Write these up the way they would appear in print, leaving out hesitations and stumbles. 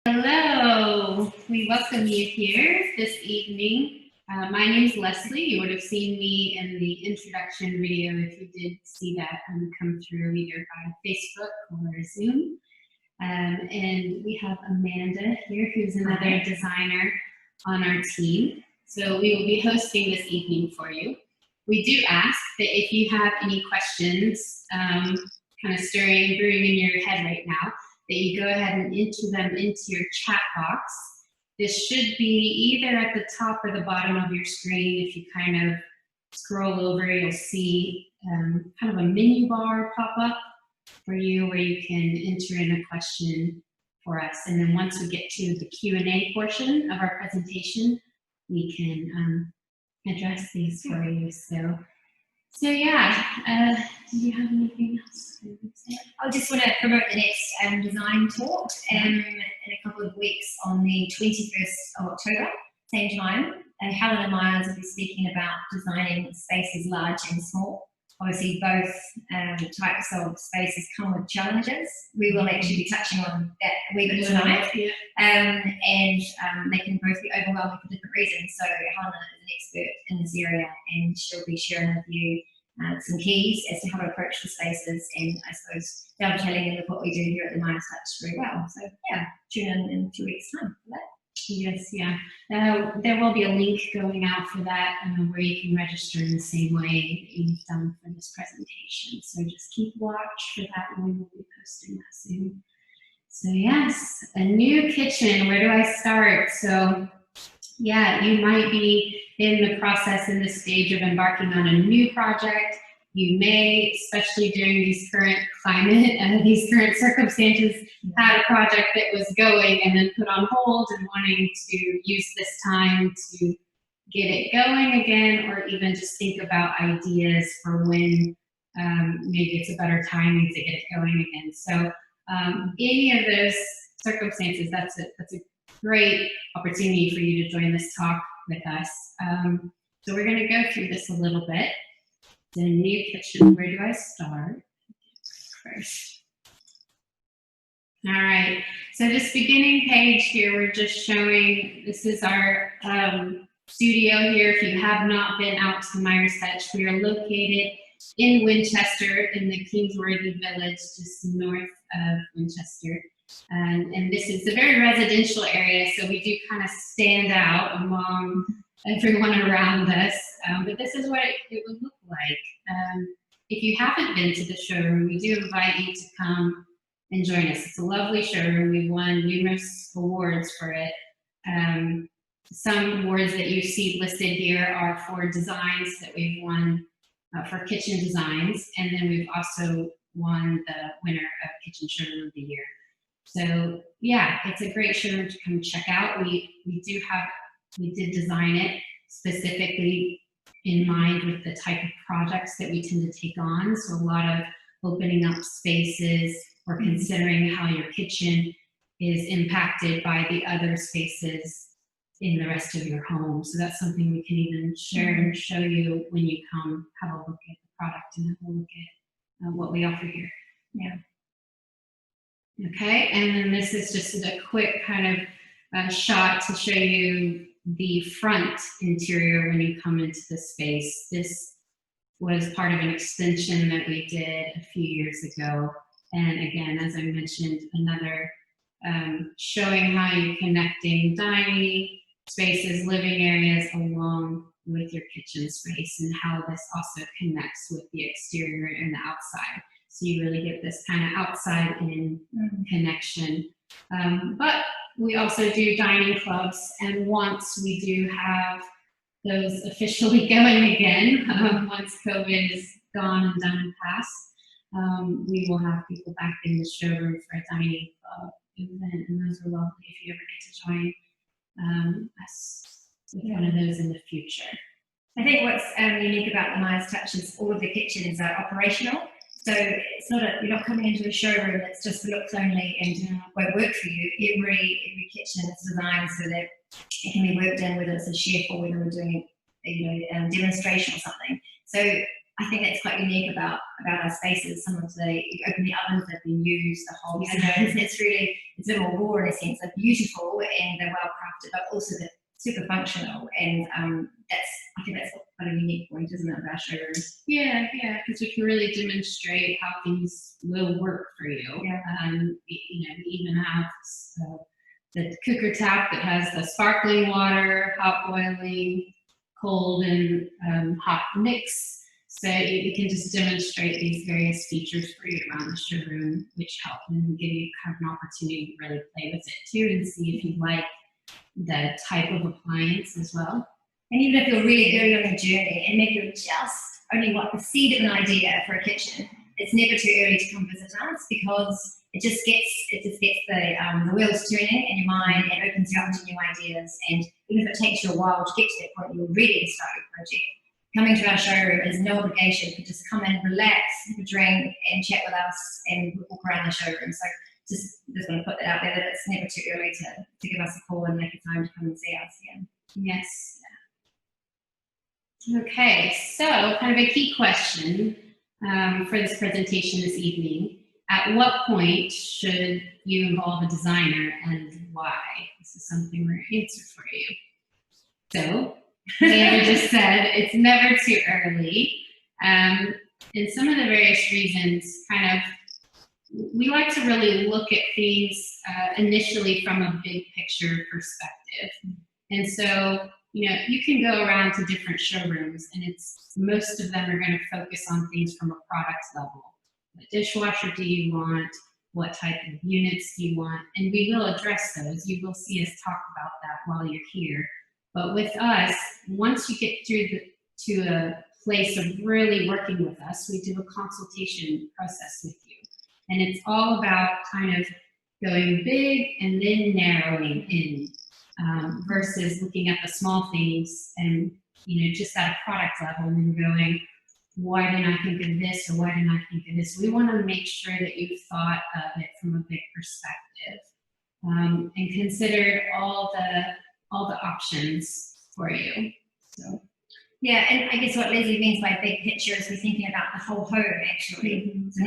Hello, we welcome you here this evening. My name is Leslie. You would have seen me in the introduction video if you did see that come through either by Facebook or Zoom. And we have Amanda here, who's another designer on our team. So we will be hosting this evening for you. We do ask that if you have any questions kind of brewing in your head right now, that you go ahead and enter them into your chat box. This should be either at the top or the bottom of your screen. If you kind of scroll over, you'll see kind of a menu bar pop up for you where you can enter in a question for us. And then once we get to the Q&A portion of our presentation, we can address these for you. So yeah, do you have anything else to say? I just want to promote the next design talk in a couple of weeks on the 21st of October, same time. Helen and Myers will be speaking about designing spaces large and small. Obviously, both types of spaces come with challenges. We will actually be touching on that a wee bit tonight. And they can both be overwhelming for different reasons. So Helen is an expert in this area, and she'll be sharing with you some keys as to how to approach the spaces, and I suppose dovetailing in with what we do here at the Myers Touch very well. So yeah, tune in 2 weeks' time for that. Yes, yeah. There will be a link going out for that where you can register in the same way that you've done for this presentation. So just keep watch for that, and we will be posting that soon. So yes, a new kitchen. Where do I start? So yeah, you might be in the process, in the stage of embarking on a new project. You may, especially during these current climate and these current circumstances, had a project that was going and then put on hold and wanting to use this time to get it going again, or even just think about ideas for when maybe it's a better timing to get it going again. So any of those circumstances, that's a great opportunity for you to join this talk with us. So we're going to go through this a little bit. The new kitchen, where do I start first? All right, so this beginning page here, we're just showing, this is our studio here. If you have not been out to the Myers Touch, we are located in Winchester, in the Kingsworthy Village, just north of Winchester. And this is a very residential area, so we do kind of stand out among everyone around us. But this is what it would look like. If you haven't been to the showroom, we do invite you to come and join us. It's a lovely showroom. We've won numerous awards for it. Some awards that you see listed here are for designs that we've won for kitchen designs, and then we've also won the winner of Kitchen Showroom of the Year. So yeah, it's a great showroom to come check out. We did design it specifically in mind with the type of projects that we tend to take on. So a lot of opening up spaces or considering how your kitchen is impacted by the other spaces in the rest of your home. So that's something we can even share and show you when you come have a look at the product and have a look at what we offer here. Yeah. Okay, and then this is just a quick kind of shot to show you the front interior when you come into the space. This was part of an extension that we did a few years ago. And again, as I mentioned, another showing how you're connecting dining spaces, living areas along with your kitchen space, and how this also connects with the exterior and the outside. So you really get this kind of outside-in connection. But we also do dining clubs, and once we do have those officially going again, once COVID is gone and done and past, we will have people back in the showroom for a dining club event, and those are lovely if you ever get to join us with one of those in the future. I think what's unique about the Myers Touch is all of the kitchens are operational. So it's not you're not coming into a showroom that's just for looks only and won't work for you. Every kitchen is designed so that it can be worked in, whether it's a chef or whether we're doing a demonstration or something. So I think that's quite unique about our spaces. Some of the, you open the ovens, they've been used, the hobs, it's really it's a bit more raw in a sense. They're beautiful and they're well crafted, but also they're super functional. And I think that's quite a unique point, isn't it, of our showroom? Yeah, because we can really demonstrate how things will work for you. Yeah. We even have the cooker tap that has the sparkling water, hot boiling, cold and hot mix. So we can just demonstrate these various features for you around the showroom, which help and give you kind of an opportunity to really play with it too and see if you like the type of appliance as well. And even if you're really early on a journey and maybe you're just only the seed of an idea for a kitchen, it's never too early to come visit us, because it just gets the wheels turning in your mind and opens you up to new ideas. And even if it takes you a while to get to that point, you're ready to start your project. Coming to our showroom is no obligation. You can just come in, relax, have a drink, and chat with us, and walk around the showroom. So just want to put that out there, that it's never too early to give us a call and make a time to come and see us. Yeah. Yes. Okay, so kind of a key question for this presentation this evening. At what point should you involve a designer and why? This is something we're going to answer for you. So, Amanda just said it's never too early. And some of the various reasons we like to really look at things initially from a big picture perspective. And so, you can go around to different showrooms and most of them are going to focus on things from a product level. What dishwasher do you want? What type of units do you want? And we will address those. You will see us talk about that while you're here. But with us, once you get to a place of really working with us, we do a consultation process with you. And it's all about kind of going big and then narrowing in versus looking at the small things and, just at a product level and then going, why didn't I think of this, or why didn't I think of this? We want to make sure that you've thought of it from a big perspective and considered all the options for you. So. Yeah, and I guess what Leslie means by big picture is we're thinking about the whole home, actually. Mm-hmm. So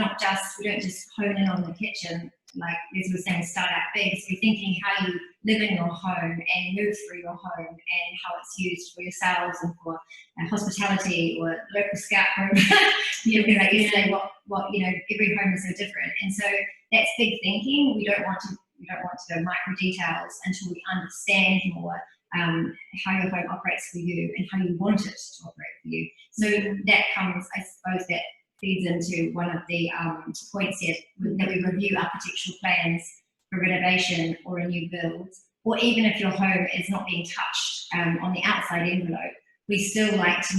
we don't just hone in on the kitchen, like Leslie was saying, start out big. So we're thinking how you live in your home and move through your home and how it's used for yourselves and for hospitality or local scout home. Like you say, what every home is so different. And so that's big thinking. We don't want to go micro details until we understand more how your home operates for you and how you want it to operate for you. So that comes, I suppose, that feeds into one of the points here, that we review architectural plans for renovation or a new build, or even if your home is not being touched on the outside envelope, we still like to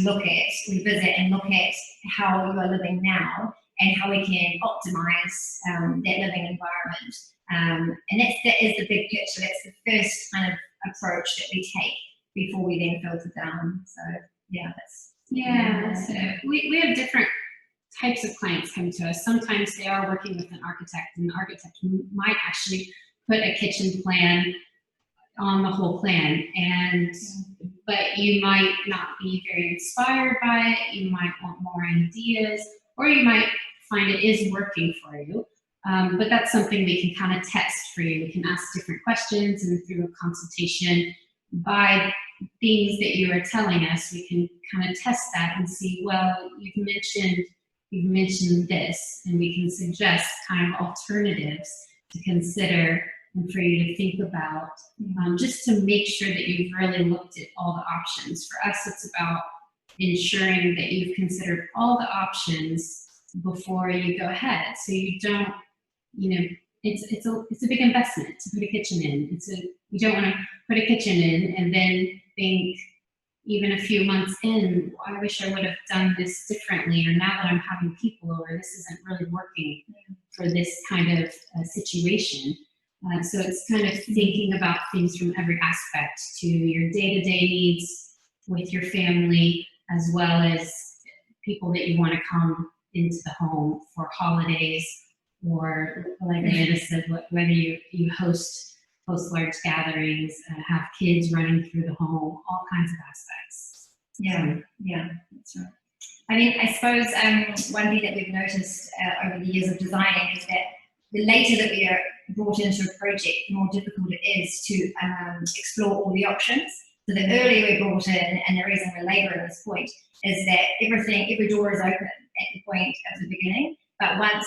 revisit and look at how you are living now and how we can optimize that living environment. And that is the big picture. That's the first kind of approach that we take before we then filter down. So so we have different types of clients come to us. Sometimes they are working with an architect, and the architect might actually put a kitchen plan on the whole plan, but you might not be very inspired by it. You might want more ideas, or you might find it is working for you. But that's something we can kind of test for you. We can ask different questions, and through a consultation, by things that you are telling us, we can kind of test that and see, well, you've mentioned this, and we can suggest kind of alternatives to consider and for you to think about, just to make sure that you've really looked at all the options. For us, it's about ensuring that you've considered all the options before you go ahead, so you don't, it's a big investment to put a kitchen in. You don't want to put a kitchen in and then think, even a few months in, I wish I would have done this differently, or now that I'm having people over, this isn't really working for this kind of situation. So it's kind of thinking about things from every aspect, to your day-to-day needs with your family, as well as people that you want to come into the home for holidays, or like Amanda said, whether you host large gatherings, have kids running through the home, all kinds of aspects. Yeah, that's right. I mean, I suppose one thing that we've noticed over the years of designing is that the later that brought into a project, the more difficult it is to explore all the options. So the earlier we're brought in, and the reason we're labouring this point, is that every door is open at the point of the beginning. But once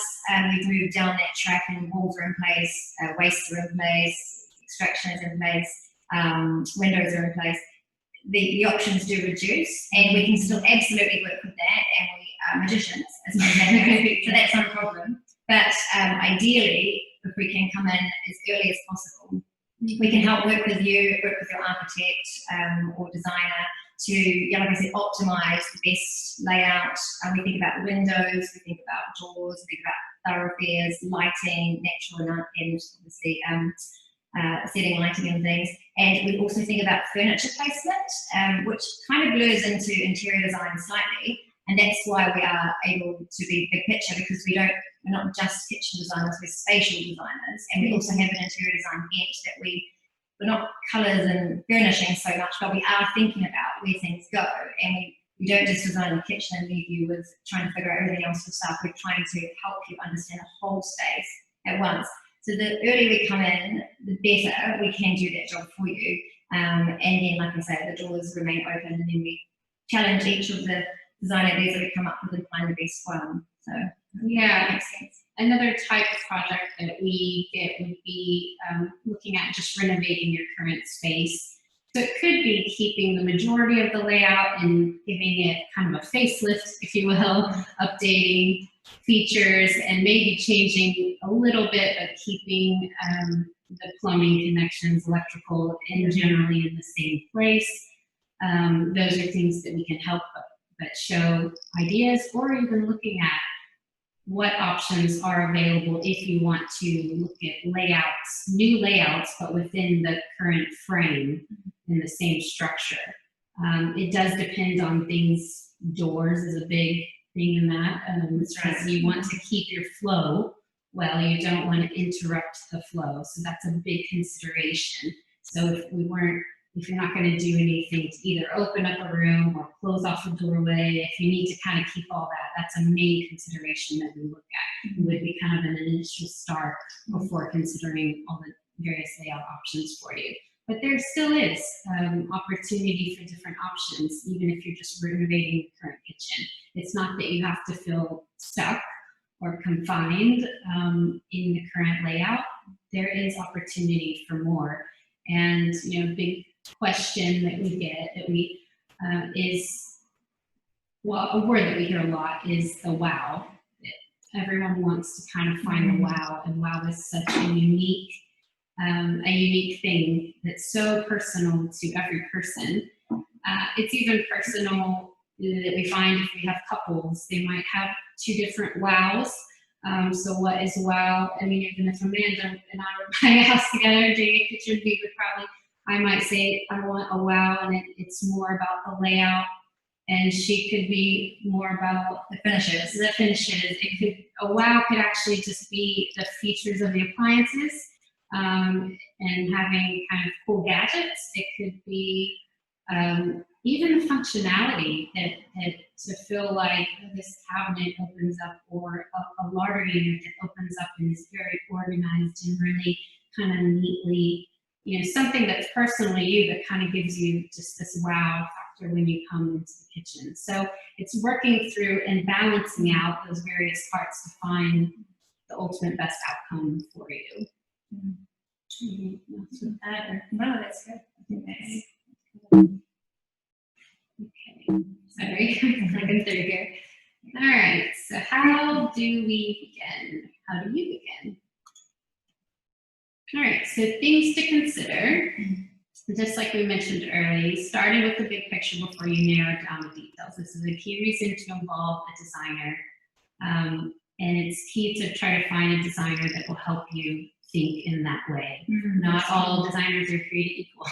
we've moved down that track and walls are in place, wastes are in place, extraction is in place, windows are in place, the options do reduce, and we can still absolutely work with that, and we are magicians as far as that goes, so that's not a problem. But ideally, if we can come in as early as possible, we can help work with you, work with your architect or designer to, yeah, like I said, optimize the best layout. We think about windows, we think about doors, we think about thoroughfares, lighting, natural and obviously setting lighting and things. And we also think about furniture placement, which kind of blurs into interior design slightly. And that's why we are able to be big picture, because we're not just kitchen designers, we're spatial designers. And we also have an interior design bent that we're not colours and furnishing so much, but we are thinking about where things go. And we don't just design the kitchen and leave you with trying to figure out everything else yourself. We're trying to help you understand the whole space at once. So the earlier we come in, the better we can do that job for you. And then, like I say, the doors remain open, and then we challenge each of the design ideas that we come up with and find the best one. So yeah, that makes sense. Another type of project that we get would be looking at just renovating your current space. So it could be keeping the majority of the layout and giving it kind of a facelift, if you will, updating features and maybe changing a little bit, but keeping the plumbing connections, electrical, and generally in the same place. Those are things that we can help but show ideas, or even looking at what options are available if you want to look at layouts, new layouts, but within the current frame in the same structure. It does depend on things. Doors is a big thing in that, because you want to keep your flow well, you don't want to interrupt the flow. So that's a big consideration. So if you're not going to do anything to either open up a room or close off a doorway, if you need to kind of keep all that, that's a main consideration that we look at. It would be kind of an initial start before considering all the various layout options for you. But there still is opportunity for different options, even if you're just renovating the current kitchen. It's not that you have to feel stuck or confined in the current layout. There is opportunity for more. And, big question that we get is, well, a word that we hear a lot is the wow. Everyone wants to kind of find the wow, and wow is such a unique thing that's so personal to every person. It's even personal that we find if we have couples, they might have two different wows. So what is wow? I mean, even if Amanda and I were buying a house together doing a kitchen, I might say I want a wow, and it's more about the layout, and she could be more about the finishes. A wow could actually just be the features of the appliances, and having kind of cool gadgets. It could be even the functionality that to feel like this cabinet opens up, or a larder unit that opens up and is very organized and really kind of neatly, something that's personally you, that kind of gives you just this wow factor when you come into the kitchen. So it's working through and balancing out those various parts to find the ultimate best outcome for you. No, that's good. I think that's okay. Sorry, clicking through here. All right, so how do we begin? How do you begin? All right, so things to consider. Just like we mentioned earlier, starting with the big picture before you narrow down the details. This is a key reason to involve a designer. And it's key to try to find a designer that will help you think in that way. Not all designers are created equal.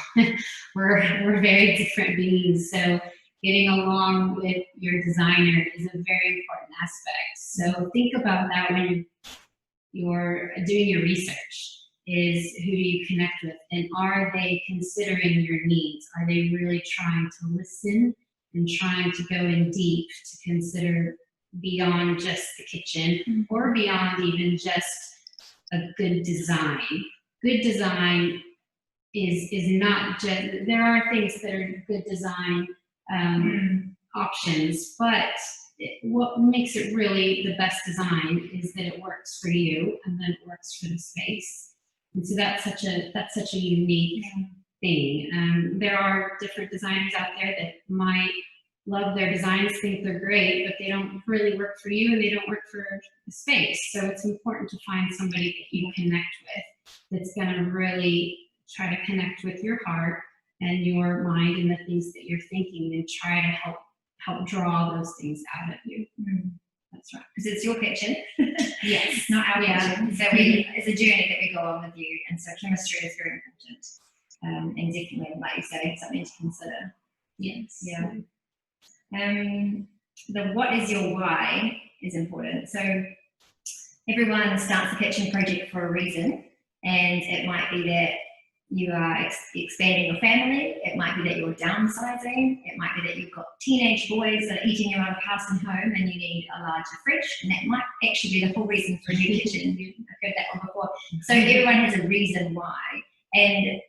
We're very different beings. So getting along with your designer is a very important aspect. So think about that when you're doing your research. Is who do you connect with, and are they considering your needs? Are they really trying to listen and trying to go in deep to consider beyond just the kitchen, or beyond even just a good design. Good design is not just, there are things that are good design options, but what makes it really the best design is that it works for you and then it works for the space. And so that's such a unique thing. There are different designers out there that might love their designs, think they're great, but they don't really work for you and they don't work for the space. So it's important to find somebody that you connect with that's going to really try to connect with your heart and your mind and the things that you're thinking, and try to help draw those things out of you. That's right. Because it's your kitchen. Yes. Not our kitchen. So it's a journey that we go on with you. And so chemistry is very important. And definitely, like you say, something to consider. Yes. Yeah. The what is your why is important. So everyone starts a kitchen project for a reason, and it might be that you are expanding your family, it might be that you're downsizing, it might be that you've got teenage boys that are eating you out of house and home and you need a larger fridge, and that might actually be the whole reason for a new kitchen. I've heard that one before. So everyone has a reason why. And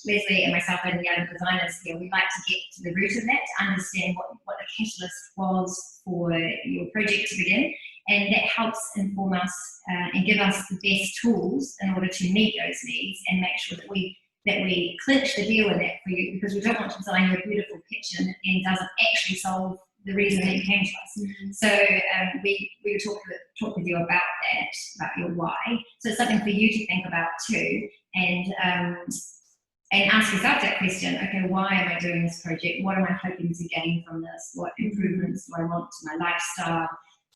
Leslie and myself and the other designers here, we'd like to get to the root of that, to understand what the catalyst was for your project to begin, and that helps inform us and give us the best tools in order to meet those needs and make sure that we clinch the deal with that for you, because we don't want to design your beautiful kitchen and doesn't actually solve the reason that you came to us. So we will talk with you about that, about your why. So it's something for you to think about too, and ask yourself that question. Okay, why am I doing this project? What am I hoping to gain from this? What improvements do I want to my lifestyle,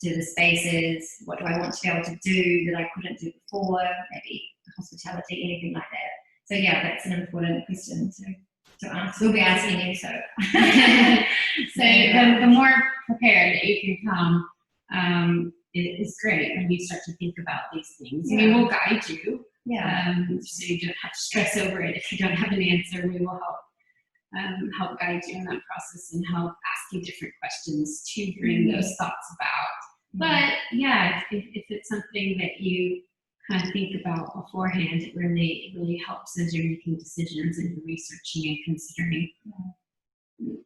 to the spaces? What do I want to be able to do that I couldn't do before? Maybe hospitality, anything like that. So yeah, that's an important question to ask. We'll be asking you, so. So the more prepared that you can come is great when you start to think about these things. Yeah. We will guide you, so you don't have to stress over it. If you don't have an answer, we will help guide you in that process and help ask you different questions to bring those thoughts about. But yeah, if it's something that you kind of think about beforehand, it really helps as you're making decisions and you're researching and considering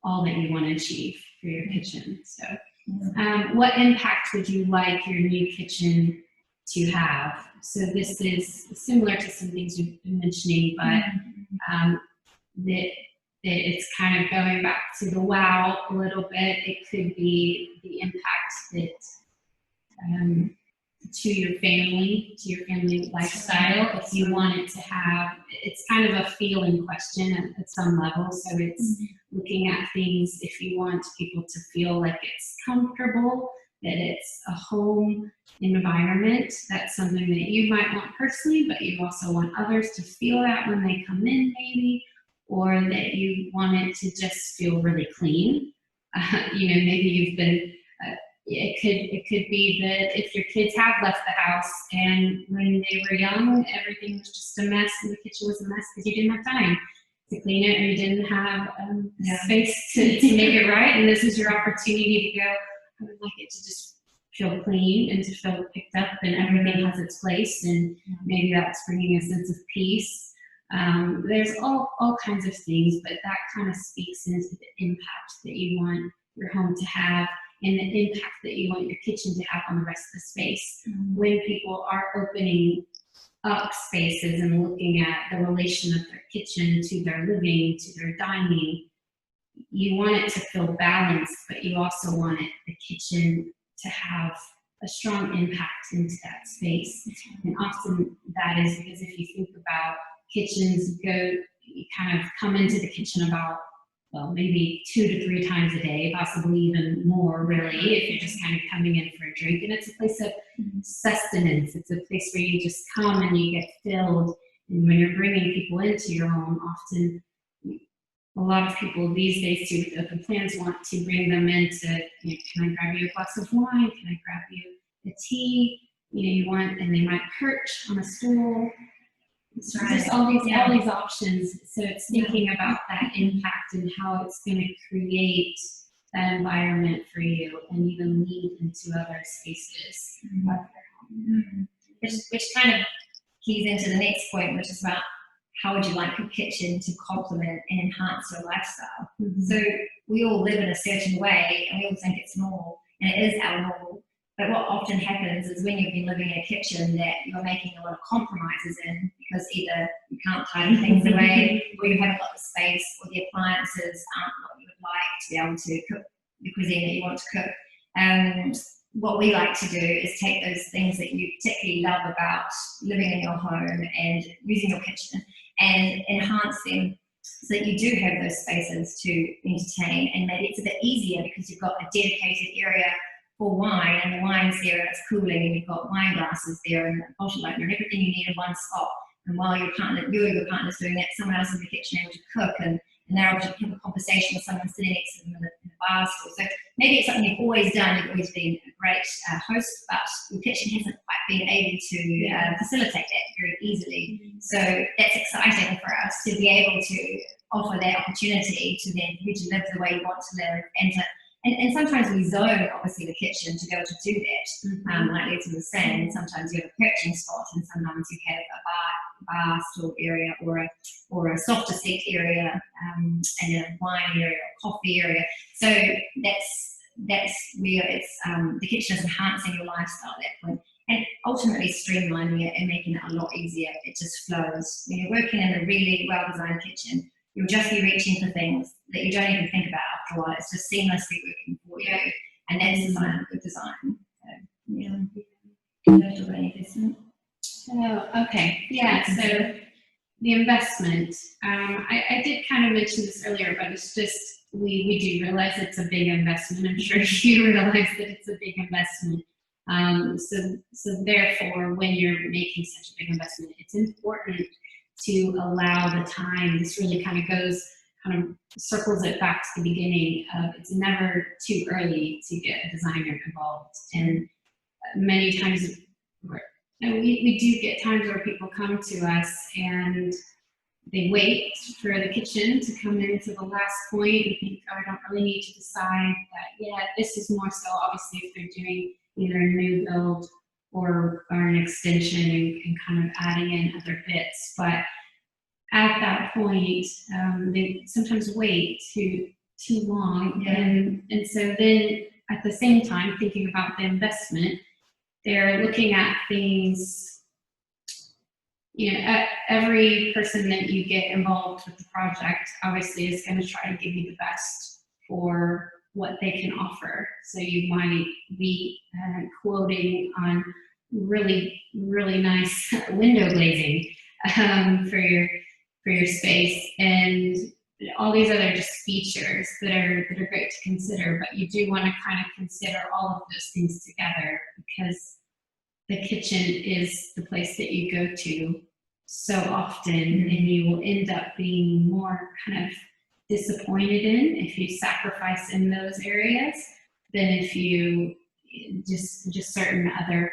all that you want to achieve for your kitchen. So what impact would you like your new kitchen to have? So this is similar to some things you've been mentioning, but that it's kind of going back to the wow a little bit. It could be the impact that to your family lifestyle. If you want it to have, it's kind of a feeling question at some level. So it's looking at things, if you want people to feel like it's comfortable, that it's a home environment, that's something that you might want personally, but you also want others to feel that when they come in maybe, or that you want it to just feel really clean. Maybe you've been, it could be that if your kids have left the house and when they were young, everything was just a mess and the kitchen was a mess because you didn't have time to clean it or you didn't have space to make it right. And this is your opportunity to go, I would like it to just feel clean and to feel picked up and everything has its place, and maybe that's bringing a sense of peace. There's all kinds of things, but that kind of speaks into the impact that you want your home to have and the impact that you want your kitchen to have on the rest of the space. When people are opening up spaces and looking at the relation of their kitchen to their living, to their dining, you want it to feel balanced, but you also want the kitchen to have a strong impact into that space. And often that is because if you think about kitchens, you kind of come into the kitchen about, well, maybe 2 to 3 times a day, possibly even more, really, if you're just kind of coming in for a drink. And it's a place of sustenance. It's a place where you just come and you get filled. And when you're bringing people into your home, often a lot of people these days too with open plans want to bring them into, can I grab you a glass of wine? Can I grab you a tea? And they might perch on a stool. So there's all these options. So it's thinking about that impact and how it's going to create that environment for you and even lead into other spaces. Which kind of keys into the next point, which is about how would you like your kitchen to complement and enhance your lifestyle. So we all live in a certain way, and we all think it's normal, and it is our normal. But what often happens is when you've been living in a kitchen that you're making a lot of compromises in, because either you can't tidy things away, or you haven't got the space, or the appliances aren't what you would like to be able to cook the cuisine that you want to cook. What we like to do is take those things that you particularly love about living in your home and using your kitchen and enhance them so that you do have those spaces to entertain, and maybe it's a bit easier because you've got a dedicated area for wine, and the wine's there and it's cooling, and you've got wine glasses there and a bottle opener and everything you need in one spot. And while you or your partner's doing that, someone else in the kitchen able to cook, and they're able to have a conversation with someone sitting next to them in a bar stool. So maybe it's something you've always done, you've always been a great host, but your kitchen hasn't quite been able to facilitate that very easily. So that's exciting for us to be able to offer that opportunity to then you to live the way you want to live, and sometimes we zone, obviously, the kitchen to be able to do that. Like Leslie was saying, sometimes you have a perching spot, and sometimes you have a bar stool area, or a softer seat area, and a wine area, or coffee area. So that's where it's the kitchen is enhancing your lifestyle at that point, and ultimately streamlining it and making it a lot easier. It just flows. When you're working in a really well-designed kitchen, you'll just be reaching for things that you don't even think about after a while. It's just seamlessly working for you. And that's the sign of good design. So, yeah. Oh, okay. Yeah, so the investment. I did kind of mention this earlier, but it's just, we do realize it's a big investment. I'm sure you realize that it's a big investment. So therefore, when you're making such a big investment, it's important to allow the time. This really kind of circles it back to the beginning of, it's never too early to get a designer involved. And many times we do get times where people come to us and they wait for the kitchen to come into the last point and think, oh, I don't really need to decide that yet. This is more so obviously if they're doing either a new build or an extension and kind of adding in other bits. But at that point, they sometimes wait too long. And so then at the same time, thinking about the investment, they're looking at things, every person that you get involved with the project obviously is going to try to give you the best for what they can offer. So you might be quoting on really, really nice window glazing for your space, and all these other just features that are great to consider. But you do want to kind of consider all of those things together, because the kitchen is the place that you go to so often, and you will end up being more kind of disappointed in if you sacrifice in those areas than if you just certain other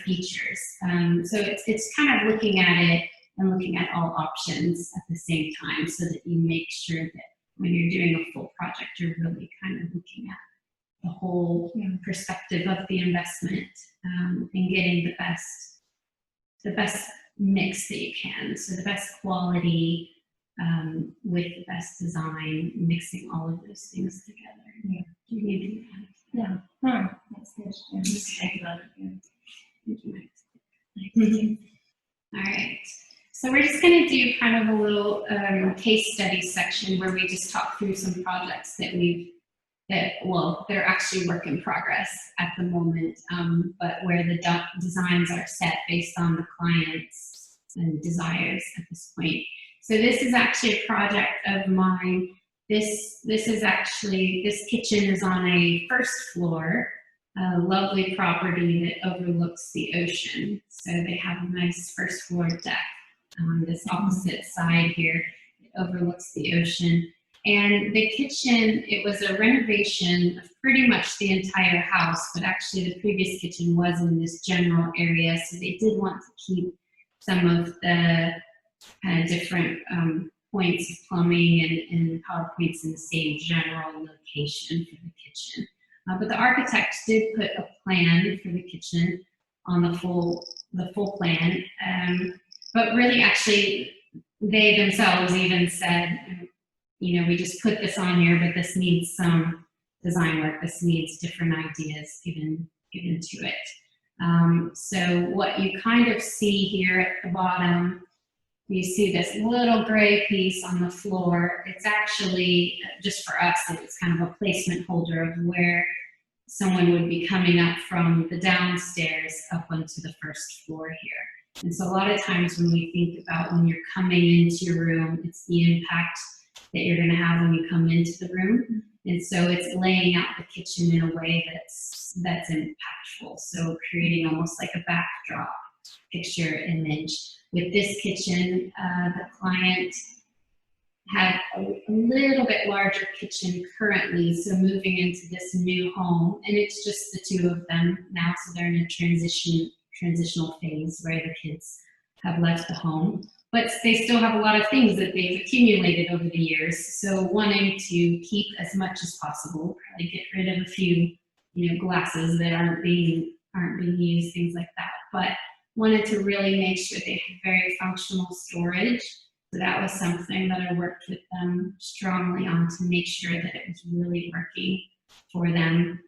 features. So it's kind of looking at it and looking at all options at the same time, so that you make sure that when you're doing a full project, you're really kind of looking at the whole perspective of the investment, and getting the best mix that you can. So the best quality with the best design, mixing all of those things together. Yeah. You need to do that. Yeah. Oh, that's good. Yeah. Just think about it. Yeah. All right. So we're just going to do kind of a little case study section where we just talk through some projects that they're actually work in progress at the moment, but where the designs are set based on the client's and desires at this point. So this is actually a project of mine. This kitchen is on a first floor, a lovely property that overlooks the ocean. So they have a nice first floor deck on this opposite side here. It overlooks the ocean. And the kitchen, it was a renovation of pretty much the entire house, but actually the previous kitchen was in this general area. So they did want to keep some of the different points of plumbing and power points in the same general location for the kitchen. But the architect did put a plan for the kitchen on the full plan. But really, actually, they themselves even said, you know, we just put this on here, but this needs some design work. This needs different ideas given to it. So what you kind of see here at the bottom, you see this little gray piece on the floor. It's actually, just for us, it's kind of a placement holder of where someone would be coming up from the downstairs up onto the first floor here. And so a lot of times when we think about when you're coming into your room, it's the impact that you're going to have when you come into the room. And so it's laying out the kitchen in a way that's impactful. So creating almost like a backdrop picture image. With this kitchen, the client had a little bit larger kitchen currently, so moving into this new home, and it's just the two of them now, so they're in a transitional phase where the kids have left the home. But they still have a lot of things that they've accumulated over the years, so wanting to keep as much as possible, probably get rid of a few, you know, glasses that aren't being used, things like that. But wanted to really make sure they had very functional storage. So that was something that I worked with them strongly on to make sure that it was really working for them.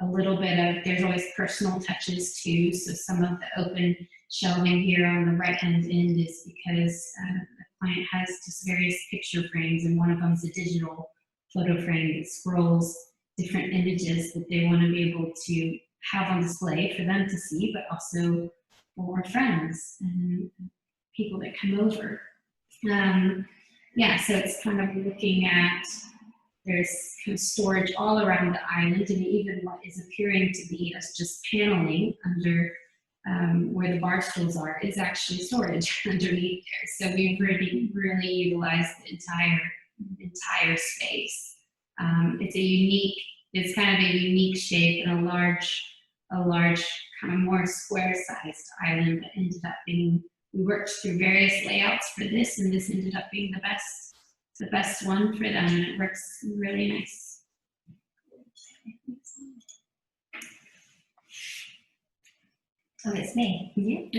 A little bit of, there's always personal touches too. So some of the open shelving here on the right-hand end is because the client has just various picture frames, and one of them is a digital photo frame that scrolls different images that they want to be able to have on display for them to see, but also for friends and people that come over. Yeah, so it's kind of looking at, there's kind of storage all around the island, and even what is appearing to be as just paneling under where the bar stools are is actually storage underneath there. So we've really utilized the entire space. It's kind of a unique shape and a large kind of more square-sized island that ended up being, we worked through various layouts for this, and this ended up being the best one for them, and it works really nice. Oh, it's me. Yeah.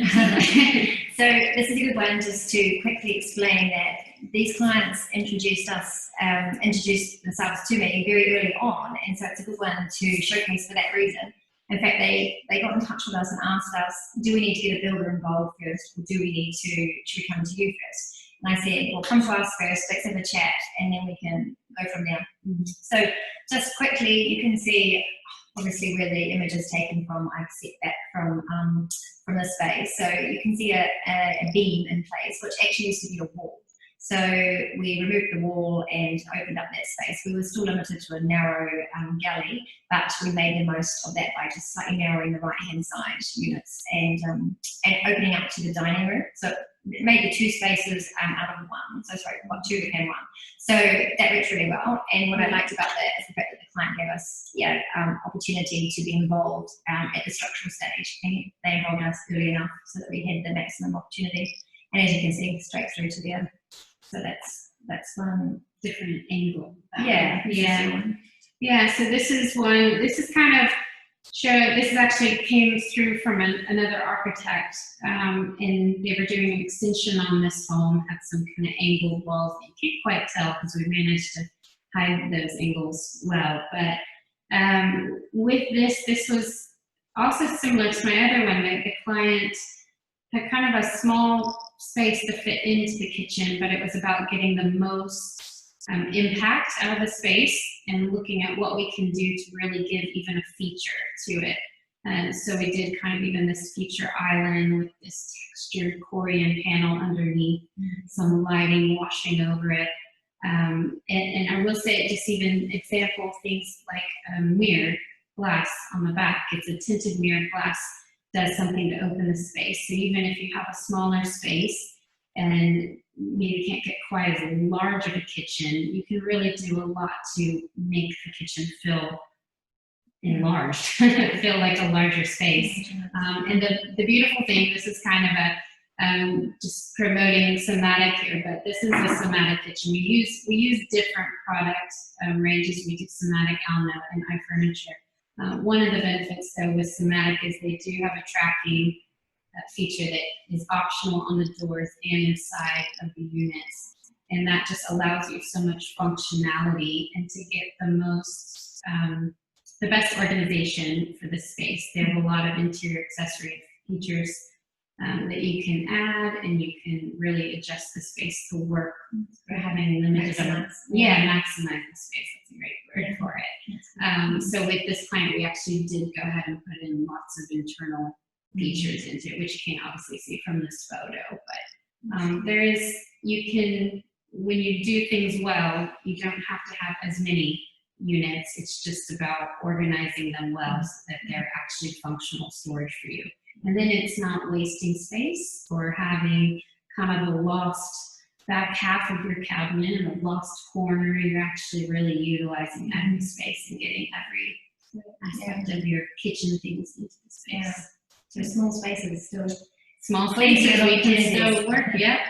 So this is a good one just to quickly explain that these clients introduced themselves to me very early on, and so it's a good one to showcase for that reason. In fact, they got in touch with us and asked us, do we need to get a builder involved first, or should we come to you first? And I said, well, come to us first, let's have a chat, and then we can go from there. Mm-hmm. So just quickly, you can see obviously where the image is taken from. I've set that from the space. So you can see a beam in place, which actually used to be a wall. So we removed the wall and opened up that space. We were still limited to a narrow galley, but we made the most of that by just slightly narrowing the right-hand side units and opening up to the dining room. So it made the two spaces out of one. So sorry, two became one. So that worked really well. And what I liked about that is the fact that the client gave us opportunity to be involved at the structural stage. And they involved us early enough so that we had the maximum opportunity. And as you can see, straight through to the end. So that's one different angle. Yeah. So this is one. This is kind of this actually came through from another architect, and they were doing an extension on this home. Had some kind of angled walls that you can't quite tell because we managed to hide those angles well. But with this was also similar to my other one. That the client had kind of a small space to fit into the kitchen, but it was about getting the most impact out of the space and looking at what we can do to really give even a feature to it. And so we did kind of even this feature island with this textured Corian panel underneath, some lighting washing over it. And I will say, just even example things like mirrored glass on the back. It's a tinted mirrored glass. Does something to open the space. So even if you have a smaller space and maybe can't get quite as large of a kitchen, you can really do a lot to make the kitchen feel enlarged, feel like a larger space. And the beautiful thing, this is kind of a just promoting somatic here, but this is a somatic kitchen. We use different product ranges. We do somatic, Alno, and iFurniture. One of the benefits, though, with somatic is they do have a tracking feature that is optional on the doors and inside of the units. And that just allows you so much functionality and to get the best organization for the space. There are a lot of interior accessory features that you can add, and you can really adjust the space to work for having limited maximize the space. That's a great word for it. So with this client, we actually did go ahead and put in lots of internal features into it, which you can't obviously see from this photo, but when you do things well, you don't have to have as many units. It's just about organizing them well so that they're actually functional storage for you. And then it's not wasting space or having kind of a lost back half of your cabinet and a lost corner. You're actually really utilizing every space and getting every aspect of your kitchen things into the space. Yeah. So small spaces still. Small spaces we can still work. Yeah.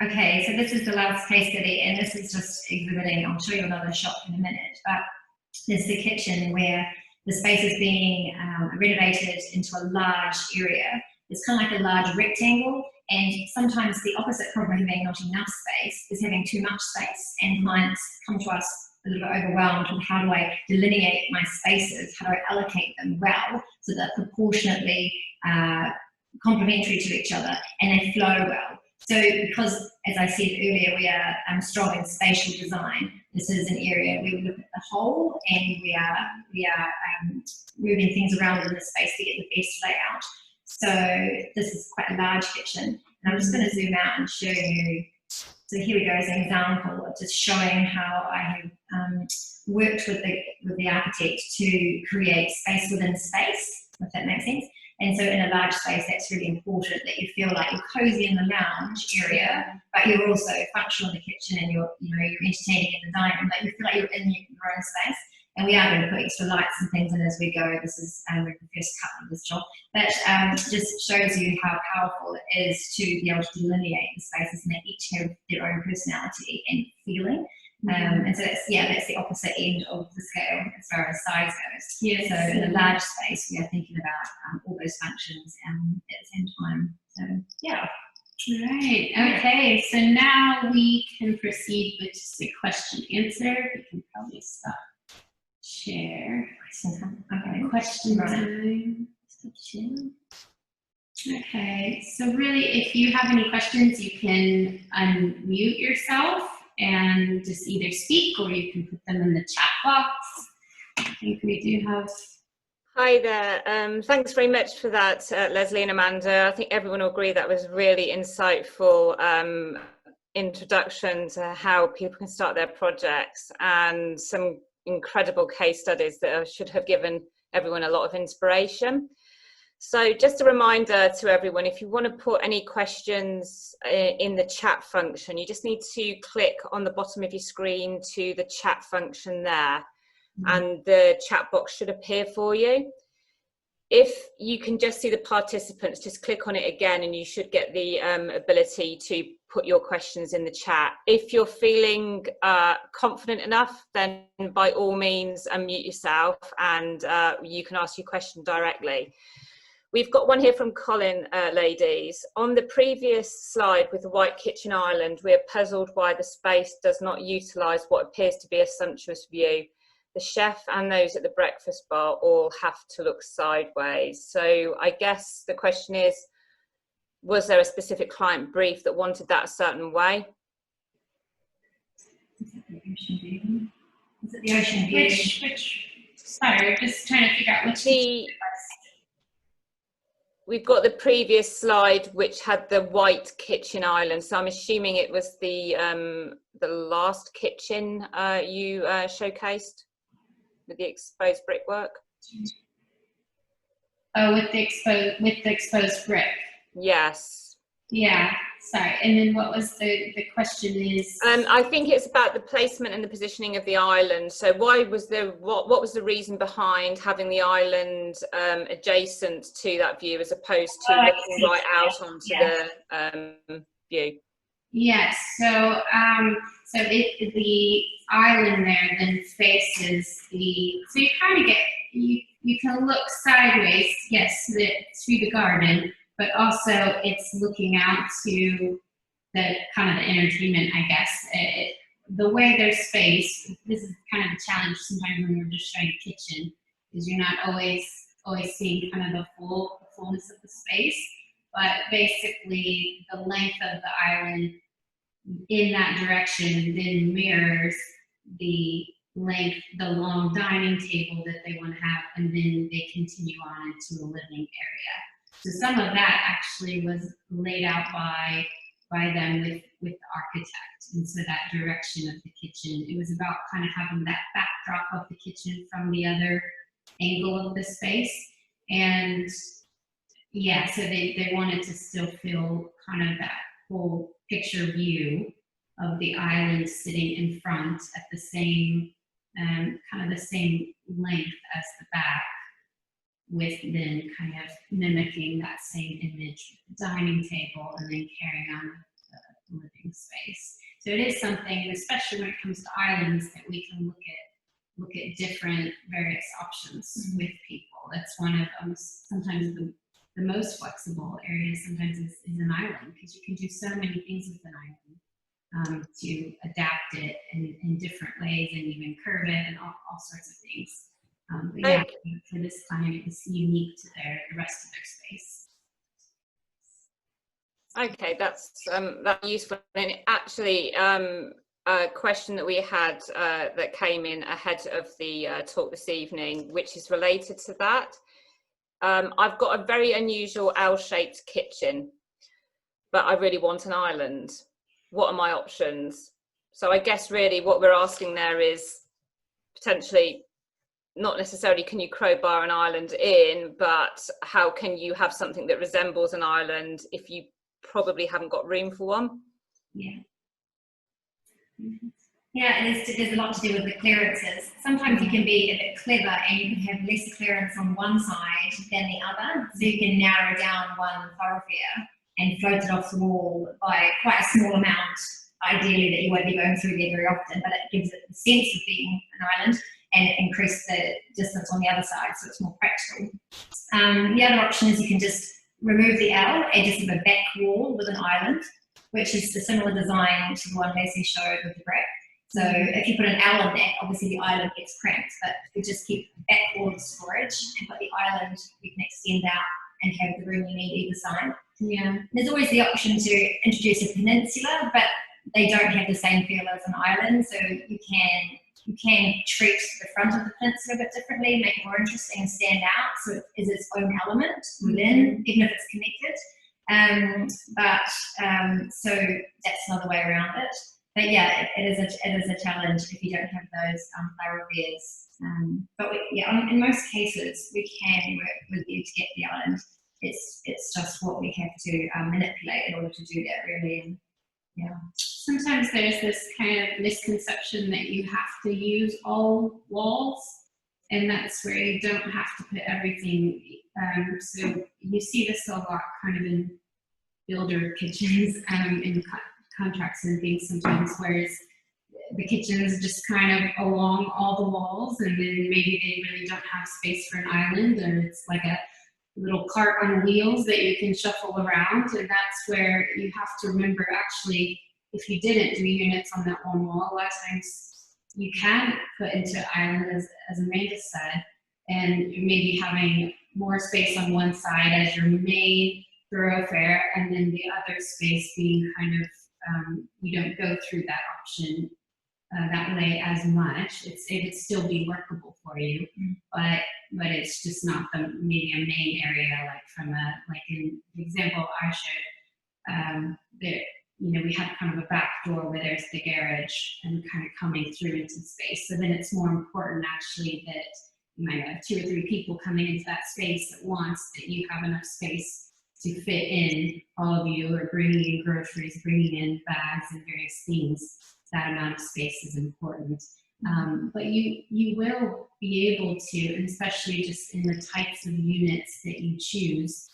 Okay, so this is the last case study, and this is just exhibiting. I'll show you another shot in a minute, but this is the kitchen where the space is being renovated into a large area. It's kind of like a large rectangle, and sometimes the opposite problem of having not enough space is having too much space, and clients come to us a little bit overwhelmed with how do I delineate my spaces, how do I allocate them well so that they're proportionately complementary to each other and they flow well. So because, as I said earlier, we are strong in spatial design, this is an area where we look at the whole and we are moving things around in the space to get the best layout. So this is quite a large kitchen, and I'm just going to zoom out and show you. So here we go as an example of just showing how I have worked with the architect to create space within space, if that makes sense. And so in a large space, that's really important that you feel like you're cozy in the lounge area, but you're also functional in the kitchen and you're entertaining in the dining room, but you feel like you're in your own space. And we are going to put extra lights and things in as we go. This is the first cut of this job, but just shows you how powerful it is to be able to delineate the spaces, and they each have their own personality and feeling. And so that's the opposite end of the scale as far as size goes. Yes. So in a large space, we are thinking about all those functions at the same time. So yeah. Right. Okay. So now we can proceed with just a question answer. We can probably stop share. Okay. Question time. Okay. So really, if you have any questions, you can unmute yourself and just either speak, or you can put them in the chat box. I think we do have. Hi there. Thanks very much for that, Leslie and Amanda. I think everyone will agree that was really insightful introduction to how people can start their projects, and some incredible case studies that should have given everyone a lot of inspiration. So just a reminder to everyone, if you want to put any questions in the chat function, you just need to click on the bottom of your screen to the chat function there, and the chat box should appear for you. If you can just see the participants, just click on it again and you should get the ability to put your questions in the chat. If you're feeling confident enough, then by all means unmute yourself and you can ask your question directly. We've got one here from Colin, ladies. On the previous slide with the white kitchen island, we're puzzled why the space does not utilise what appears to be a sumptuous view. The chef and those at the breakfast bar all have to look sideways. So I guess the question is, was there a specific client brief that wanted that a certain way? Is it the ocean view? Is it the ocean view? Sorry, just trying to figure out which. We've got the previous slide which had the white kitchen island, so I'm assuming it was the last kitchen you showcased with the exposed brickwork. Oh, with the exposed brick. Yes. Yeah. Sorry. And then what was the question is? I think it's about the placement and the positioning of the island. So why was what was the reason behind having the island adjacent to that view as opposed to looking right out onto the view? Yes. So So the island there then faces the, so you kind of get, you can look sideways, yes, through the garden, but also it's looking out to the kind of the entertainment, I guess. The way there's space, this is kind of a challenge sometimes when you're just showing a kitchen, is you're not always seeing kind of the fullness of the space, but basically the length of the island in that direction then mirrors the long dining table that they want to have, and then they continue on into a living area. So some of that actually was laid out by them with the architect, and so that direction of the kitchen, it was about kind of having that backdrop of the kitchen from the other angle of the space. And yeah, so they wanted to still feel kind of that whole picture view of the island sitting in front at the same kind of the same length as the back, with then kind of mimicking that same image with the dining table and then carrying on the living space. So it is something, especially when it comes to islands, that we can look at different various options with people. That's one of sometimes the most flexible areas sometimes is an island, because you can do so many things with an island to adapt it in different ways and even curve it and all sorts of things. But yeah, for this client, it's unique to the rest of their space. Okay, that's useful. And actually, a question that we had that came in ahead of the talk this evening, which is related to that. I've got a very unusual L-shaped kitchen, but I really want an island. What are my options? So I guess really what we're asking there is potentially not necessarily can you crowbar an island in, but how can you have something that resembles an island if you probably haven't got room for one? Yeah. Yeah, there's a lot to do with the clearances. Sometimes you can be a bit clever and you can have less clearance on one side than the other, so you can narrow down one thoroughfare and float it off the wall by quite a small amount, ideally, that you won't be going through there very often, but it gives it the sense of being an island and increase the distance on the other side, so it's more practical. The other option is you can just remove the L and just have a back wall with an island, which is a similar design to the one Leslie showed with the brick. So if you put an L on that, obviously the island gets cramped, but you just keep back wall of storage and put the island, you can extend out and have the room you need either side. Yeah. There's always the option to introduce a peninsula, but they don't have the same feel as an island, so you can treat the front of the peninsula a bit differently, make it more interesting and stand out, so it is its own element within, even if it's connected. So that's another way around it. But yeah, it is a challenge if you don't have those thoroughfares. But in most cases, we can work with you to get the island. It's just what we have to manipulate in order to do that, really. And, yeah. Sometimes there's this kind of misconception that you have to use all walls, and that's where you don't have to put everything. So you see this a lot kind of in builder kitchens, in contracts and things sometimes, whereas the kitchen is just kind of along all the walls, and then maybe they really don't have space for an island, or it's like a little cart on wheels that you can shuffle around. And that's where you have to remember, actually, if you didn't do units on that one wall, a lot of times you can put into island, as Amanda said, and maybe having more space on one side as your main thoroughfare, and then the other space being kind of, you don't go through that option that way as much. It would still be workable for you, but it's just not maybe a main area, like like in the example I showed, we have kind of a back door where there's the garage and kind of coming through into space. So then it's more important actually that you might have 2 or 3 people coming into that space at once, that you have enough space to fit in all of you, or bringing in groceries, bringing in bags and various things. That amount of space is important. But you will be able to, and especially just in the types of units that you choose,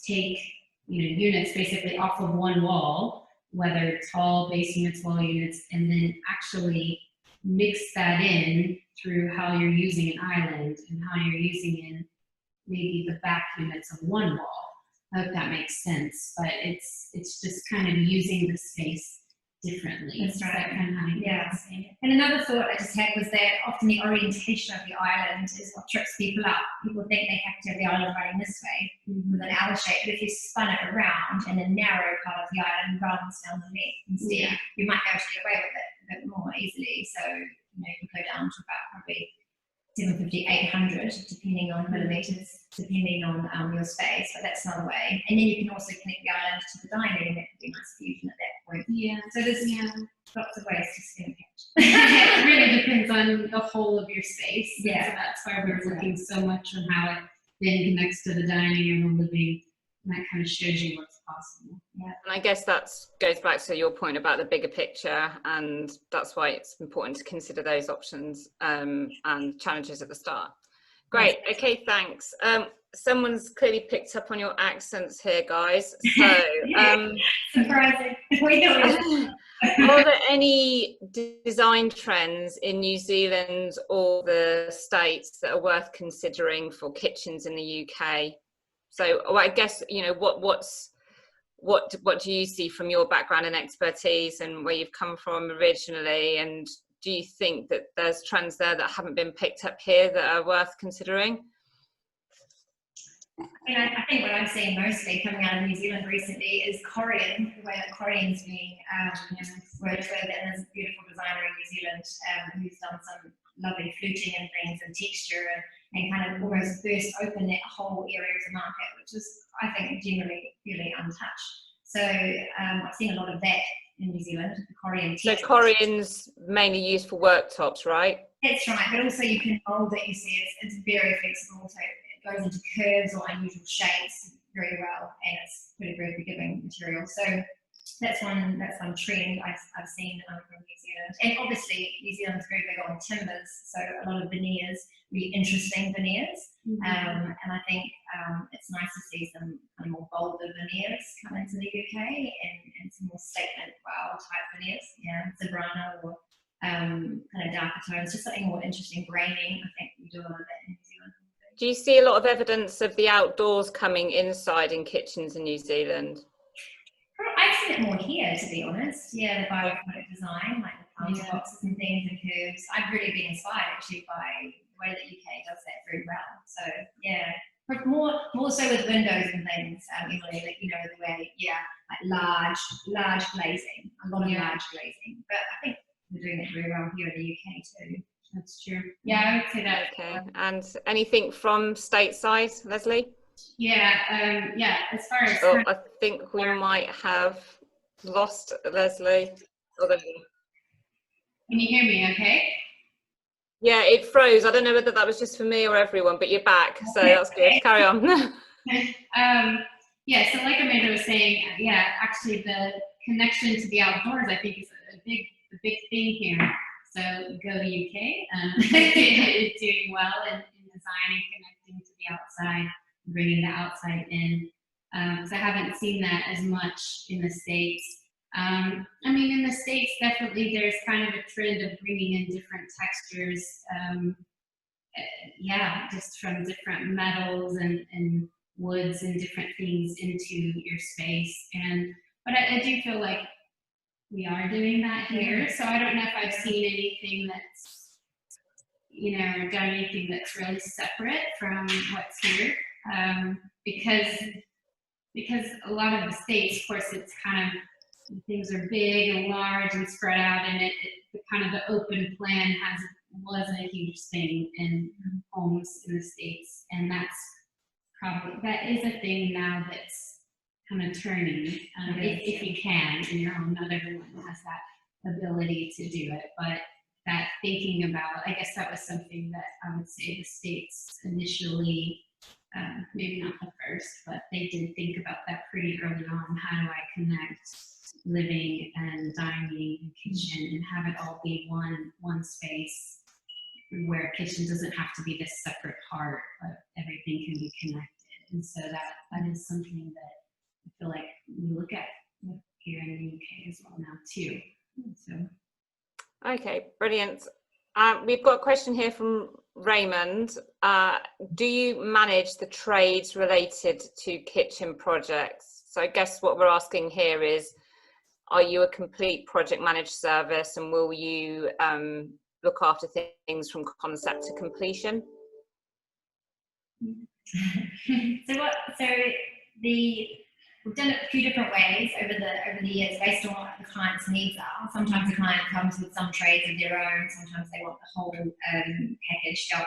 take units basically off of one wall whether tall base units, wall units, and then actually mix that in through how you're using an island and how you're using in maybe the back units of one wall. I hope that makes sense, but it's just kind of using the space differently. That's right. That kind of Yeah. And another thought I just had was that often the orientation of the island is what trips people up. People think they have to have the island running this way with an L shape, but if you spun it around in a narrow part of the island rather than down the length instead, you might be able to get away with it a bit more easily. So, you know, you can go down to about probably 750, 800, depending on millimeters, depending on your space, but that's another way. And then you can also connect the island to the dining, and that could be a nice fusion at that point. Yeah. So there's lots of ways to skin a cat. It really depends on the whole of your space. Yeah. So that's why we're looking so much on how it then connects to the dining and the living. And that kind of shows you what's possible. Yeah. And I guess that goes back to your point about the bigger picture, and that's why it's important to consider those options and challenges at the start. Great. Okay, thanks. Someone's clearly picked up on your accents here, guys. So, surprising. are there any design trends in New Zealand or the States that are worth considering for kitchens in the UK? So, I guess, you know, what do you see from your background and expertise and where you've come from originally? And do you think that there's trends there that haven't been picked up here that are worth considering? I think what I'm seeing mostly coming out of New Zealand recently is Korean, the way that Korean's being worked with, and there's a beautiful designer in New Zealand who's done some lovely fluting and things and texture and kind of almost burst open that whole area of the market, which is, I think, generally really untouched. So I've seen a lot of that in New Zealand, the Korean texture. So Korean's mainly used for worktops, right? That's right, but also you can mold it, you see, it's very flexible, so it goes into curves or unusual shapes very well, and it's pretty very forgiving material. So that's one trend I've seen from New Zealand. And obviously New Zealand's very big on timbers, so a lot of veneers, really interesting veneers. And I think it's nice to see some kind of more bolder veneers come into the UK and some more statement wow type veneers, Zebrana or kind of darker tones, just something more interesting, graining. I think we do a lot of that in New Zealand. Do you see a lot of evidence of the outdoors coming inside in kitchens in New Zealand? I've seen it more here, to be honest. Yeah, the biophonic design, like the planter boxes and things and curves. I've really been inspired actually by the way that UK does that very well. So yeah, but more so with windows and things. Emily, like, you know, the way like large glazing, a lot of large glazing. But I think we're doing it very well here in the UK too. That's true. Yeah, I would say that. Okay. And anything from stateside, Leslie? Yeah, as far as... Oh, I think we might have lost Leslie. Can you hear me okay? Yeah, it froze. I don't know whether that was just for me or everyone, but you're back, so that's good. Carry on. Yeah, so like Amanda was saying, actually the connection to the outdoors, I think, is a big thing here. So go to UK, it's doing well in designing, connecting to the outside, bringing the outside in. So I haven't seen that as much in the States. I mean, in the States, definitely there's kind of a trend of bringing in different textures, just from different metals and woods and different things into your space. But I do feel like we are doing that here. So I don't know if I've seen anything that's, you know, or done anything that's really separate from what's here. Because a lot of the States, of course, it's kind of, things are big and large and spread out, and kind of the open plan wasn't a huge thing in homes in the States, and that is a thing now that's kind of turning, if you can in your home. Not everyone has that ability to do it, but that thinking about, I guess that was something that I would say the States initially, maybe not the first, but they did think about that pretty early on. How do I connect living and dining and kitchen and have it all be one space where kitchen doesn't have to be this separate part, but everything can be connected. And so that is something that I feel like we look at here in the UK brilliant. We've got a question here from Raymond. Do you manage the trades related to kitchen projects? So I guess what we're asking here is, are you a complete project managed service, and will you look after things from concept to completion? We've done it a few different ways over the years based on what the client's needs are. Sometimes the client comes with some trades of their own, sometimes they want the whole package dealt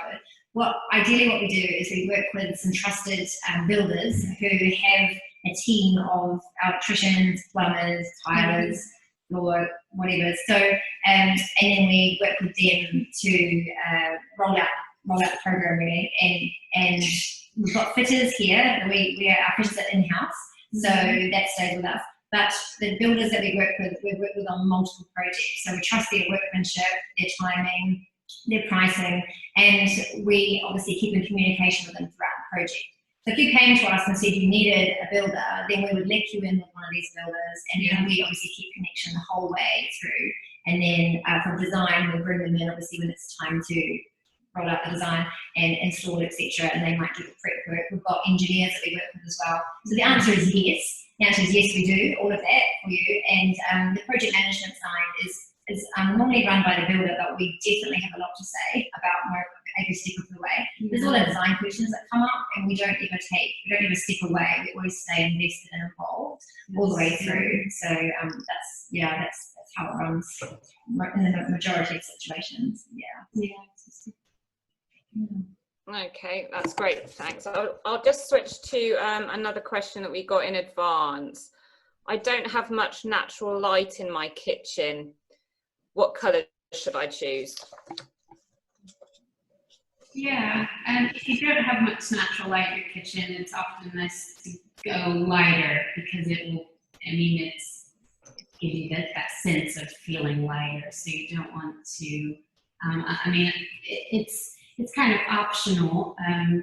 with. Ideally what we do is we work with some trusted builders who have a team of electricians, plumbers, tilers, floor, whatever. So and then we work with them to roll out the program really. And we've got fitters here. Our fitters are in-house. So that stays with us. But the builders that we work with on multiple projects. So we trust their workmanship, their timing, their pricing, and we obviously keep in communication with them throughout the project. So if you came to us and said you needed a builder, then we would link you in with one of these builders, and then we obviously keep connection the whole way through. And then from design, we bring them in obviously when it's time to roll out the design and install it, etc. And they might do the prep work. We've got engineers that we work with as well. So the answer is yes. The answer is yes, we do all of that for you. And the project management side is normally run by the builder, but we definitely have a lot to say about every step of the way. There's a lot of design questions that come up, and we don't ever step away. We always stay invested and involved all the way through. So that's how it runs in the majority of situations. Yeah. Okay, that's great, thanks. I'll just switch to another question that we got in advance. I don't have much natural light in my kitchen. What colour should I choose? Yeah, if you don't have much natural light in your kitchen, it's often nice to go lighter, because it will, it's give you that sense of feeling lighter. So you don't want to, it's kind of optional,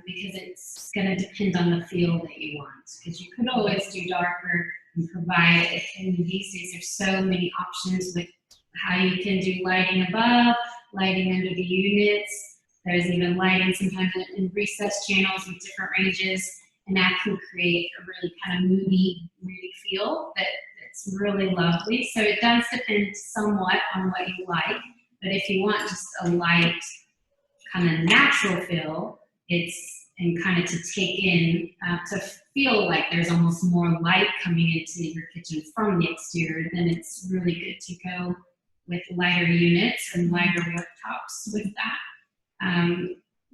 because it's going to depend on the feel that you want, because you could always do darker and provide it. And these days there's so many options with how you can do lighting above, lighting under the units. There's even lighting sometimes in recessed channels with different ranges, and that can create a really kind of moody feel that's really lovely. So it does depend somewhat on what you like, but if you want just a light kind of natural feel, and kind of to take in, to feel like there's almost more light coming into your kitchen from the exterior, then it's really good to go with lighter units and lighter worktops with that.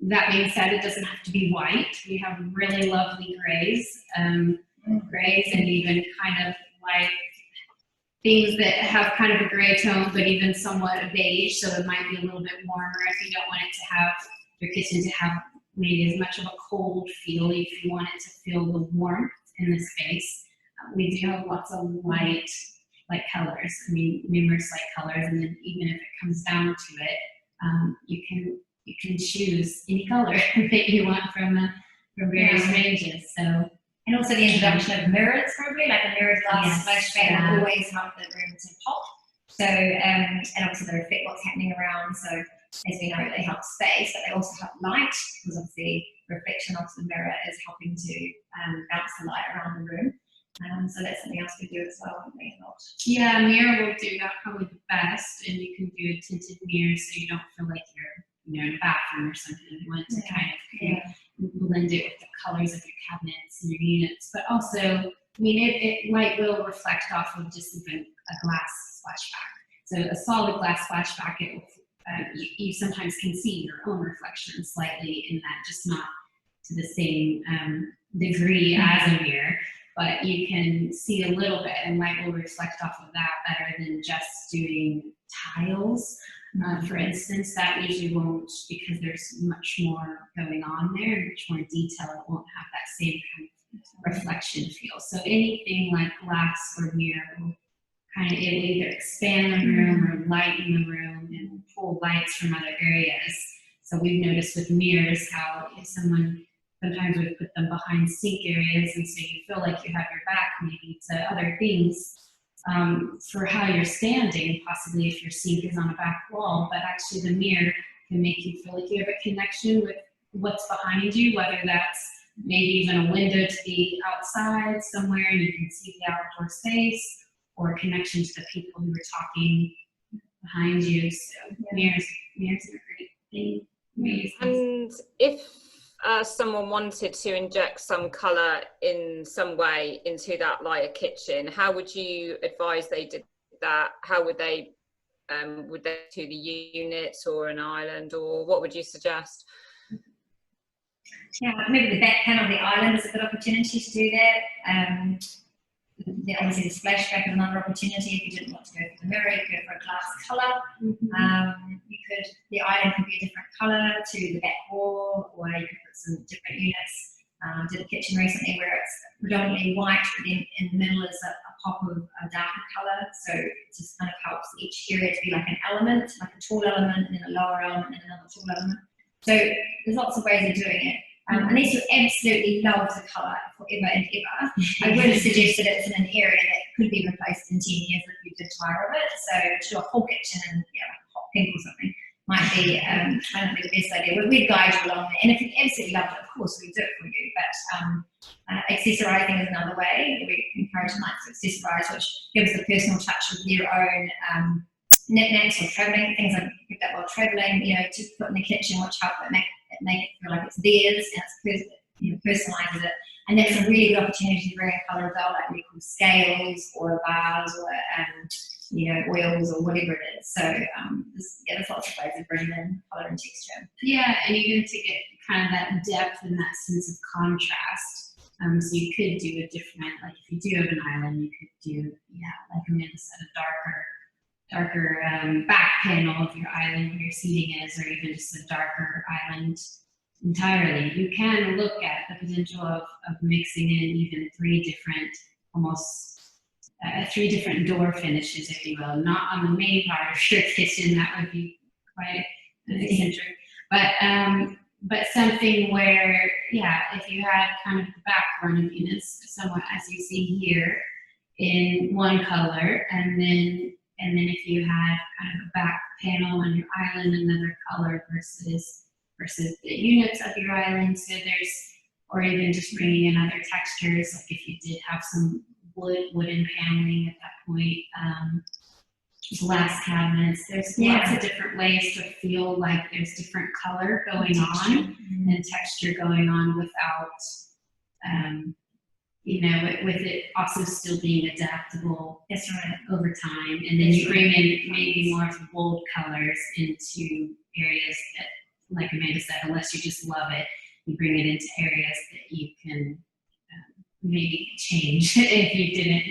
That being said, it doesn't have to be white. We have really lovely grays, and even kind of like things that have kind of a gray tone, but even somewhat a beige, so it might be a little bit warmer if you don't want it to have your kitchen to have maybe as much of a cold feel. If you want it to feel the warmth in the space, we do have lots of light colors. Numerous light colors, and then even if it comes down to it, you can choose any color that you want from various ranges. So. And also the introduction of mirrors, probably, like a mirrored glass flashback will always help the room to pop. So, and obviously they reflect what's happening around. So, as we know, they help space, but they also help light, because obviously reflection onto the mirror is helping to bounce the light around the room. So that's something else we do as well, wouldn't we? Yeah, a mirror will do that probably the best, and you can do a tinted mirror so you don't feel like you're in a bathroom or something. You want to kind of blend it with the colors of your cabinets and your units, but also, light will reflect off of just even a glass splashback. So a solid glass splashback, you sometimes can see your own reflection slightly in that, just not to the same degree as a mirror, but you can see a little bit, and light will reflect off of that better than just doing tiles. For instance, that usually won't, because there's much more going on there, much more detail. It won't have that same kind of reflection feel. So anything like glass or mirror will it'll either expand the room or lighten the room and pull lights from other areas. So we've noticed with mirrors how if sometimes we put them behind sink areas, and so you feel like you have your back maybe to other things. for how you're standing, possibly if your sink is on a back wall, but actually the mirror can make you feel like you have a connection with what's behind you, whether that's maybe even a window to the outside somewhere and you can see the outdoor space, or a connection to the people who are talking behind you. So mirrors are a great thing. And if someone wanted to inject some colour in some way into that lighter kitchen, how would you advise they did that? How would they to the units or an island, or what would you suggest? Yeah, maybe the back panel of the island is a good opportunity to do that. Obviously the splashback is another opportunity. If you didn't want to go for the mirror, you could go for a glass colour. The island could be a different colour to the back wall, or you could put some different units. Did a kitchen recently where it's predominantly white, but then in the middle is a pop of a darker colour. So it just kind of helps each area to be like an element, like a tall element, and then a lower element, and another tall element. So there's lots of ways of doing it. Unless you absolutely love the colour forever and ever, I would suggest that it's in an area that could be replaced in 10 years if you did tire of it. So to do a whole kitchen in like hot pink or something might be the best idea. We'd guide you along there. And if you absolutely loved it, of course we'd do it for you. But accessorizing is another way. We encourage clients to accessorize, which gives the personal touch of their own knickknacks or travelling, things like picked up while travelling, to put in the kitchen, which help it make it feel like it's theirs, and it's personalizes it. And that's a really good opportunity to bring a colour as well, like we call scales or bars or oils or whatever it is. So there's lots of ways of bringing in colour and texture. Yeah, and even to get kind of that depth and that sense of contrast. So you could do a different, like if you do have an island, you could do, like Amanda said, a darker back panel of your island where your seating is, or even just a darker island entirely. You can look at the potential of mixing in even three different door finishes, if you will, not on the main part of your kitchen. That would be quite eccentric, but something where, if you had kind of the back run of units, somewhat as you see here, in one color, and then if you had kind of a back panel on your island, another color versus the units of your island. So or even just bringing in other textures, like if you did have some wooden paneling at that point, glass cabinets. There's lots of different ways to feel like there's different color going on and texture going on without, with it also still being adaptable over time. And then you bring in maybe more of the bold colors into areas that, like Amanda said, unless you just love it, you bring it into areas that you can maybe change if you didn't,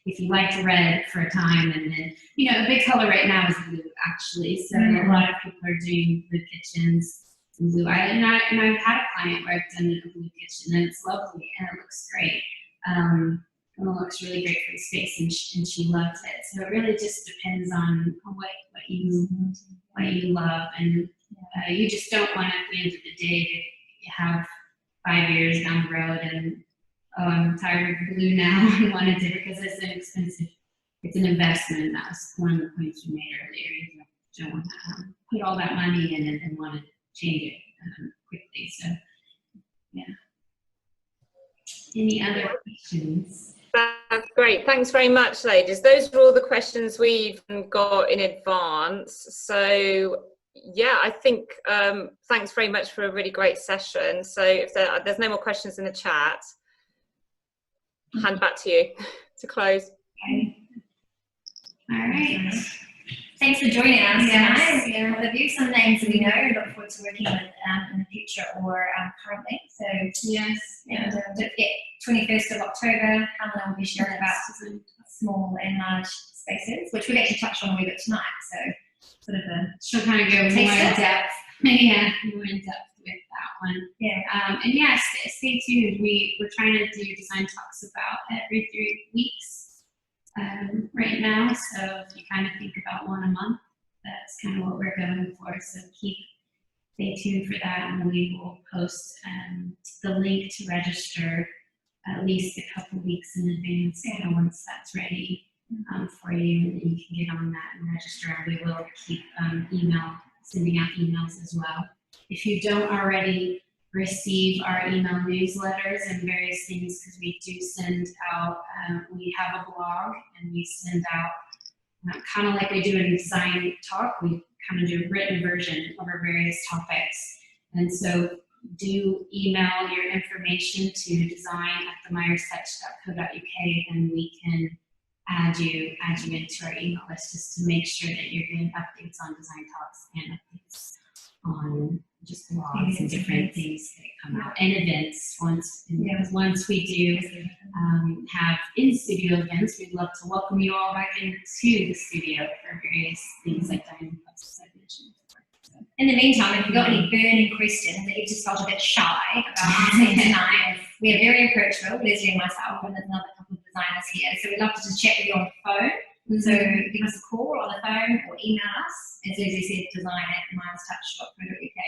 if you liked red for a time, and then, a big color right now is blue, actually. So a lot of people are doing blue kitchens and blue island. And I've had a client where I've done a blue kitchen, and it's lovely, and it looks great. And it looks really great for the space, and she loves it. So it really just depends on what you love, and you just don't want, at the end of the day, to have 5 years down the road and, I'm tired of blue now, I want to do it, because it's an expensive, it's an investment. That was one of the points you made earlier. You don't want to put all that money in and want to change it quickly. So, Any other questions? That's great. Thanks very much, ladies. Those are all the questions we've got in advance. So, I think thanks very much for a really great session. So if there's no more questions in the chat, hand back to you to close. Okay. All right. Thanks for joining us tonight. We'll review some names that we know and look forward to working with in the future or currently. So don't forget, 21st of October, Helen will be sharing about small and large spaces, which we've actually touched on a wee bit tonight. So she'll kind of go more in depth. More in depth with that one. And stay tuned. We're trying to do design talks about every 3 weeks right now. So if you kind of think about one a month, that's kind of what we're going for. So stay tuned for that, and we will post the link to register at least a couple weeks in advance. So once that's ready for you, then you can get on that and register. And we will keep sending out emails as well. If you don't already receive our email newsletters and various things, because we do send out, we have a blog and we send out kind of like we do in Design Talk, we kind of do a written version of our various topics. And so do email your information to design@themyerstouch.co.uk and we can add you into our email list just to make sure that you're getting updates on Design Talks and updates on just blogs and different things that come out and events. Once we do have in-studio events, we'd love to welcome you all back into the studio for various things like dining clubs, as I mentioned before. So. In the meantime, if you've got any burning questions that you just felt a bit shy about answering tonight, we are very approachable, Leslie and myself, and there's another couple of designers here. So we'd love to just chat with you on the phone. So give us a call on the phone or email us, as Leslie said, design@themyerstouch.co.uk.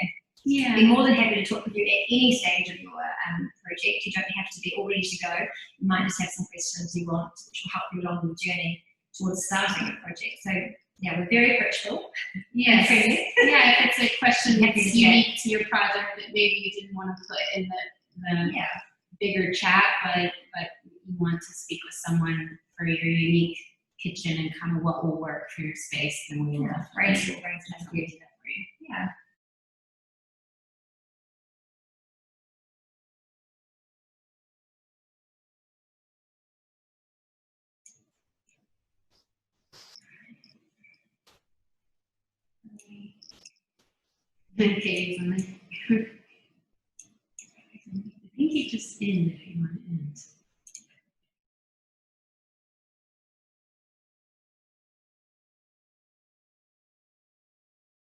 Yeah. Be more than happy to talk with you at any stage of your project. You don't have to be all ready to go. You might just have some questions you want, which will help you along the journey towards starting a project. So yeah, we're very approachable. Yes. Yeah, if it's a question Happy that's to unique to your project that maybe you didn't want to put in the bigger chat, but you want to speak with someone for your unique kitchen and kind of what will work for your space, then we will brainstorm do that for you. Yeah. Okay, I think you just end if you want to end.